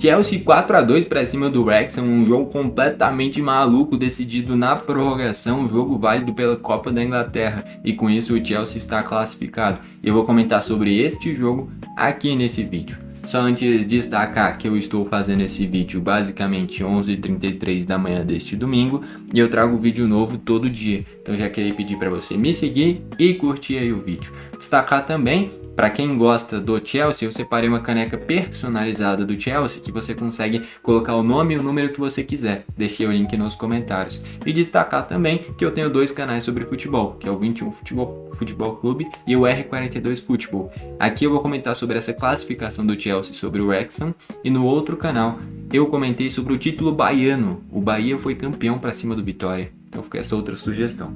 Chelsea 4-2 para cima do Wrexham, um jogo completamente maluco, decidido na prorrogação, um jogo válido pela Copa da Inglaterra, e com isso o Chelsea está classificado. Eu vou comentar sobre este jogo aqui nesse vídeo. Só antes de destacar que eu estou fazendo esse vídeo basicamente 11h33 da manhã deste domingo, e eu trago vídeo novo todo dia, então já queria pedir para você me seguir e curtir aí o vídeo. Destacar também, para quem gosta do Chelsea, eu separei uma caneca personalizada do Chelsea que você consegue colocar o nome e o número que você quiser. Deixei o link nos comentários. E destacar também que eu tenho 2 canais sobre futebol, que é o 21 Futebol Clube e o R42 Futebol. Aqui eu vou comentar sobre essa classificação do Chelsea sobre o Wrexham, e no outro canal eu comentei sobre o título baiano. O Bahia foi campeão para cima do Vitória. Então fica essa outra sugestão.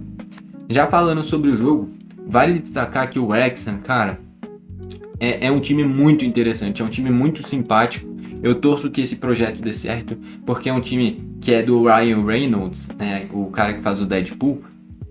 Já falando sobre o jogo, vale destacar que o Wrexham, cara, é um time muito interessante, é um time muito simpático. Eu torço que esse projeto dê certo, porque é um time que é do Ryan Reynolds, né, o cara que faz o Deadpool,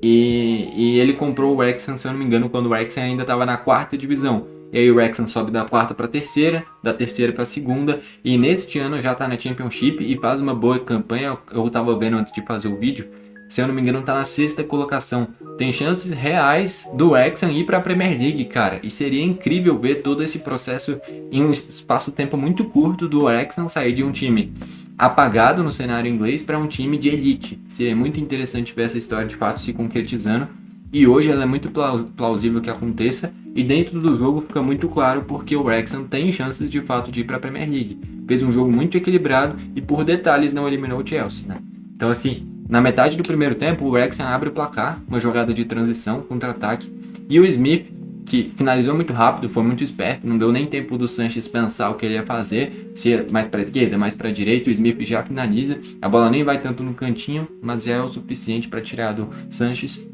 e ele comprou o Wrexham, se eu não me engano, quando o Wrexham ainda estava na 4ª divisão. E aí o Wrexham sobe da 4ª para a 3ª, da 3ª para a 2ª, e neste ano já está na Championship e faz uma boa campanha. Eu estava vendo antes de fazer o vídeo, se eu não me engano, tá na 6ª colocação. Tem chances reais do Wrexham ir para a Premier League, cara. E seria incrível ver todo esse processo em um espaço-tempo muito curto do Wrexham sair de um time apagado no cenário inglês para um time de elite. Seria muito interessante ver essa história de fato se concretizando. E hoje ela é muito plausível que aconteça. E dentro do jogo fica muito claro porque o Wrexham tem chances de fato de ir para a Premier League. Fez um jogo muito equilibrado e por detalhes não eliminou o Chelsea, né? Então assim, na metade do primeiro tempo, o Wrexham abre o placar, uma jogada de transição, contra-ataque, e o Smith, que finalizou muito rápido, foi muito esperto, não deu nem tempo do Sanches pensar o que ele ia fazer, se é mais para a esquerda, mais para a direita, o Smith já finaliza, a bola nem vai tanto no cantinho, mas já é o suficiente para tirar do Sanches,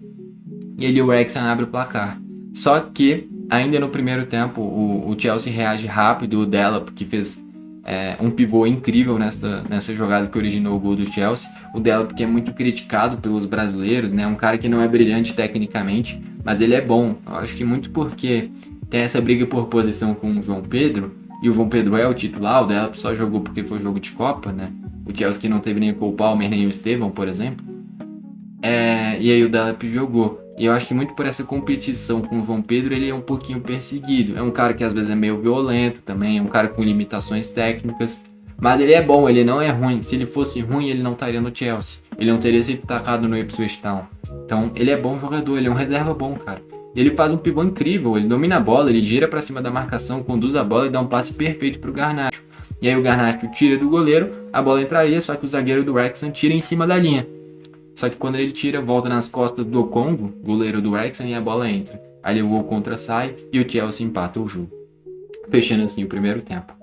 e ele, o Wrexham, abre o placar. Só que, ainda no primeiro tempo, o Chelsea reage rápido, o Delap, que fez um pivô incrível nessa jogada que originou o gol do Chelsea. O Delap, que é muito criticado pelos brasileiros, né? Um cara que não é brilhante tecnicamente, mas ele é bom. Eu acho que muito porque tem essa briga por posição com o João Pedro, e o João Pedro é o titular, o Delap só jogou porque foi jogo de Copa, né? O Chelsea que não teve nem o Cole Palmer, nem o Estevão, por exemplo. E aí o Delap jogou. E eu acho que muito por essa competição com o João Pedro, ele é um pouquinho perseguido. É um cara que às vezes é meio violento também, é um cara com limitações técnicas. Mas ele é bom, ele não é ruim. Se ele fosse ruim, ele não estaria no Chelsea. Ele não teria sido destacado no Ipswich Town. Então, ele é bom jogador, ele é um reserva bom, cara. E ele faz um pivô incrível, ele domina a bola, ele gira pra cima da marcação, conduz a bola e dá um passe perfeito pro Garnacho. E aí o Garnacho tira do goleiro, a bola entraria, só que o zagueiro do Wrexham tira em cima da linha. Só que quando ele tira, volta nas costas do Congo, goleiro do Wrexham, e a bola entra. Aí o gol contra sai e o Chelsea empata o jogo, fechando assim o primeiro tempo.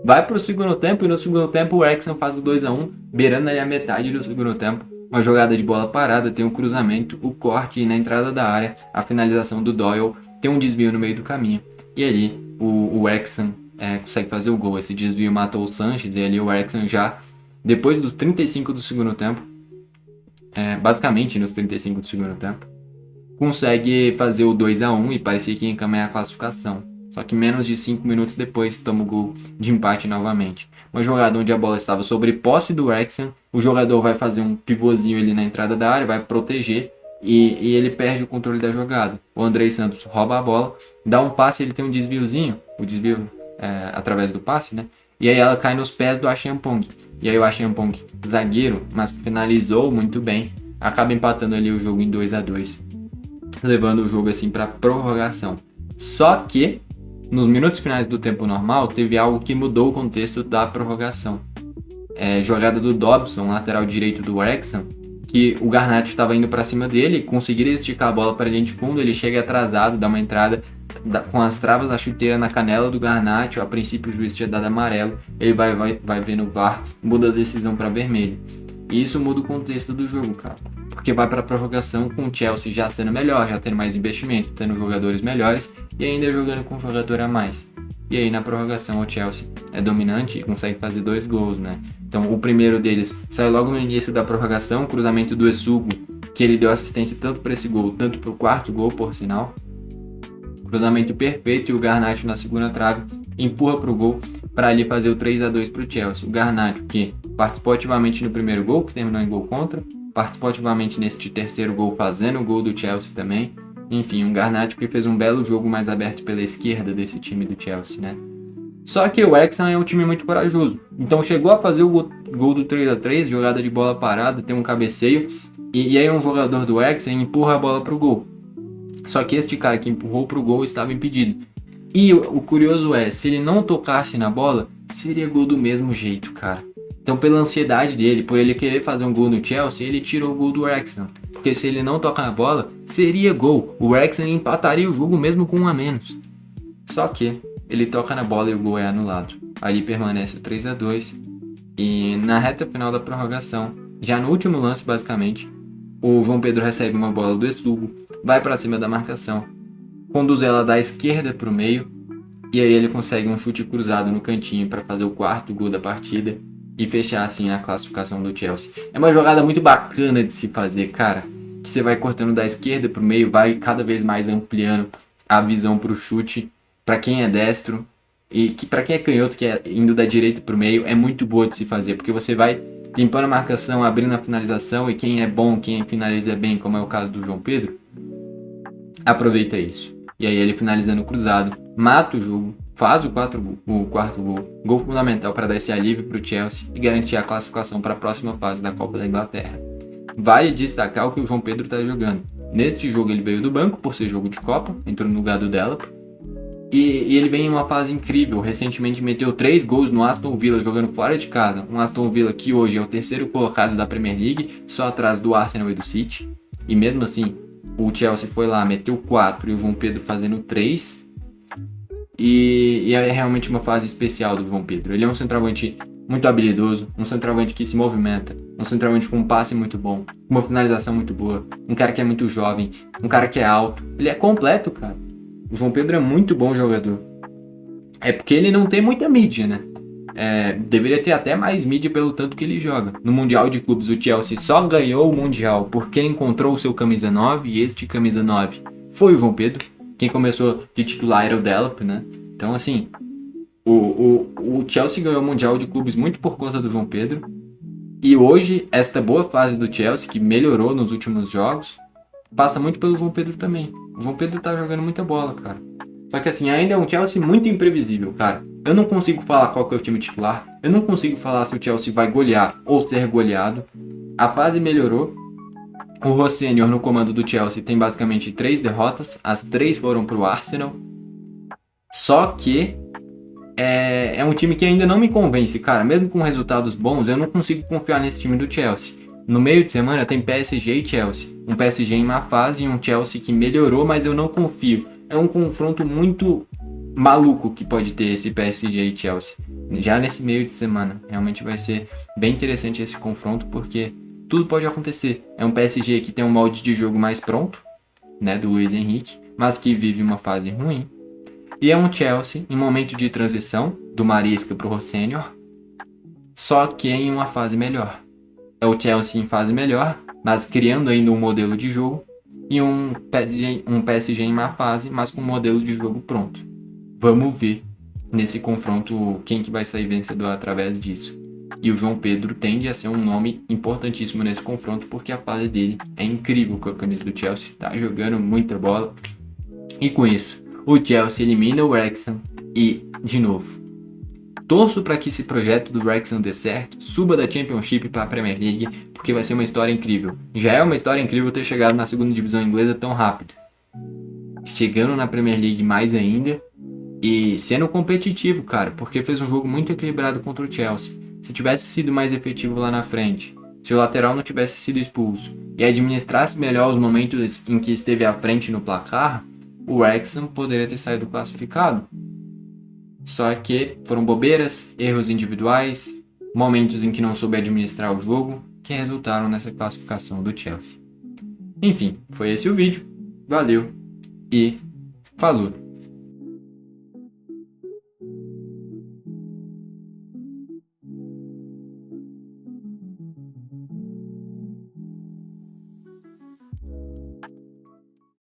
Vai pro segundo tempo, e no segundo tempo o Wrexham faz o 2-1, beirando ali a metade do segundo tempo. Uma jogada de bola parada, tem um cruzamento, o corte na entrada da área, a finalização do Doyle, tem um desvio no meio do caminho. E ali o Wrexham consegue fazer o gol. Esse desvio matou o Sanches, e ali o Wrexham já, depois dos 35 do segundo tempo, basicamente nos 35 do segundo tempo, consegue fazer o 2-1 e parecia que ia encaminhar a classificação. Só que menos de 5 minutos depois toma o gol de empate novamente. Uma jogada onde a bola estava sobre posse do Wrexham, o jogador vai fazer um pivôzinho ali na entrada da área, vai proteger e ele perde o controle da jogada. O Andrei Santos rouba a bola, dá um passe, ele tem um desviozinho, o desvio através do passe, né? E aí ela cai nos pés do Achampong. E aí o Achampong, zagueiro, mas finalizou muito bem, acaba empatando ali o jogo em 2-2, levando o jogo assim para prorrogação. Só que nos minutos finais do tempo normal teve algo que mudou o contexto da prorrogação. Jogada do Dobson, lateral direito do Wrexham, que o Garnacho estava indo para cima dele, conseguiria esticar a bola para a linha de fundo, ele chega atrasado, dá uma entrada com as travas da chuteira na canela do Garnacho. A princípio o juiz tinha dado amarelo, ele vai ver no VAR, muda a decisão para vermelho. E isso muda o contexto do jogo, cara. Porque vai para a prorrogação com o Chelsea já sendo melhor, já tendo mais investimento, tendo jogadores melhores e ainda jogando com um jogador a mais. E aí na prorrogação o Chelsea é dominante e consegue fazer 2 gols, né? Então o primeiro deles sai logo no início da prorrogação, cruzamento do Essugo, que ele deu assistência tanto para esse gol, tanto para o quarto gol, por sinal. Cruzamento perfeito e o Garnacho na segunda trave empurra para o gol para ali fazer o 3-2 para o Chelsea. O Garnacho que participou ativamente no primeiro gol, que terminou em gol contra, participou ativamente neste terceiro gol fazendo o gol do Chelsea também. Enfim, um Garnacho que fez um belo jogo mais aberto pela esquerda desse time do Chelsea, né? Só que o Wrexham é um time muito corajoso. Então chegou a fazer o gol do 3-3, jogada de bola parada, tem um cabeceio. E aí um jogador do Wrexham empurra a bola pro gol. Só que este cara que empurrou pro gol estava impedido. E o curioso é, se ele não tocasse na bola, seria gol do mesmo jeito, cara. Então pela ansiedade dele, por ele querer fazer um gol no Chelsea, ele tirou o gol do Wrexham. Porque se ele não toca na bola, seria gol. O Wrexham empataria o jogo mesmo com um a menos. Só que ele toca na bola e o gol é anulado. Ali permanece o 3-2. E na reta final da prorrogação, já no último lance basicamente, o João Pedro recebe uma bola do Estugo, vai para cima da marcação, conduz ela da esquerda para o meio, e aí ele consegue um chute cruzado no cantinho para fazer o quarto gol da partida e fechar assim a classificação do Chelsea. É uma jogada muito bacana de se fazer, cara, que você vai cortando da esquerda para o meio, vai cada vez mais ampliando a visão para o chute, para quem é destro, e que para quem é canhoto, que é indo da direita para o meio, é muito boa de se fazer, porque você vai limpando a marcação, abrindo a finalização, e quem é bom, quem finaliza bem, como é o caso do João Pedro, aproveita isso. E aí ele finalizando cruzado, mata o jogo, faz o quarto gol fundamental para dar esse alívio para o Chelsea e garantir a classificação para a próxima fase da Copa da Inglaterra. Vale destacar o que o João Pedro está jogando. Neste jogo ele veio do banco por ser jogo de Copa, entrou no lugar do Delap, e ele vem em uma fase incrível. Recentemente meteu 3 gols no Aston Villa jogando fora de casa. Um Aston Villa que hoje é o terceiro colocado da Premier League, só atrás do Arsenal e do City. E mesmo assim, o Chelsea foi lá, meteu 4 e o João Pedro fazendo 3. E é realmente uma fase especial do João Pedro. Ele é um centroavante muito habilidoso, um centroavante que se movimenta, um centroavante com um passe muito bom, uma finalização muito boa, um cara que é muito jovem, um cara que é alto. Ele é completo, cara. O João Pedro é muito bom jogador. É porque ele não tem muita mídia, né? Deveria ter até mais mídia pelo tanto que ele joga. No Mundial de Clubes, o Chelsea só ganhou o Mundial porque encontrou o seu camisa 9, e este camisa 9 foi o João Pedro. Quem começou de titular era o Delap, né? Então, assim, o Chelsea ganhou o Mundial de Clubes muito por conta do João Pedro. E hoje, esta boa fase do Chelsea, que melhorou nos últimos jogos, passa muito pelo João Pedro também. O João Pedro tá jogando muita bola, cara. Só que assim, ainda é um Chelsea muito imprevisível, cara. Eu não consigo falar qual que é o time titular. Eu não consigo falar se o Chelsea vai golear ou ser goleado. A fase melhorou. O Rossenior no comando do Chelsea tem basicamente 3 derrotas. As 3 foram pro Arsenal. Só que é um time que ainda não me convence, cara. Mesmo com resultados bons, eu não consigo confiar nesse time do Chelsea. No meio de semana tem PSG e Chelsea. Um PSG em má fase e um Chelsea que melhorou, mas eu não confio. É um confronto muito maluco que pode ter esse PSG e Chelsea. Já nesse meio de semana. Realmente vai ser bem interessante esse confronto, porque tudo pode acontecer. É um PSG que tem um molde de jogo mais pronto, né, do Luiz Henrique, mas que vive uma fase ruim. E é um Chelsea em momento de transição, do Maresca pro Rossenior, só que em uma fase melhor. É o Chelsea em fase melhor, mas criando ainda um modelo de jogo, e um PSG em má fase, mas com um modelo de jogo pronto. Vamos ver nesse confronto quem que vai sair vencedor através disso. E o João Pedro tende a ser um nome importantíssimo nesse confronto, porque a fase dele é incrível com a camisa do Chelsea, tá jogando muita bola. E com isso, o Chelsea elimina o Wrexham e, de novo, torço para que esse projeto do Wrexham dê certo, suba da Championship para a Premier League, porque vai ser uma história incrível. Já é uma história incrível ter chegado na segunda divisão inglesa tão rápido. Chegando na Premier League mais ainda e sendo competitivo, cara, porque fez um jogo muito equilibrado contra o Chelsea. Se tivesse sido mais efetivo lá na frente, se o lateral não tivesse sido expulso e administrasse melhor os momentos em que esteve à frente no placar, o Wrexham poderia ter saído classificado. Só que foram bobeiras, erros individuais, momentos em que não soube administrar o jogo, que resultaram nessa classificação do Chelsea. Enfim, foi esse o vídeo. Valeu e falou!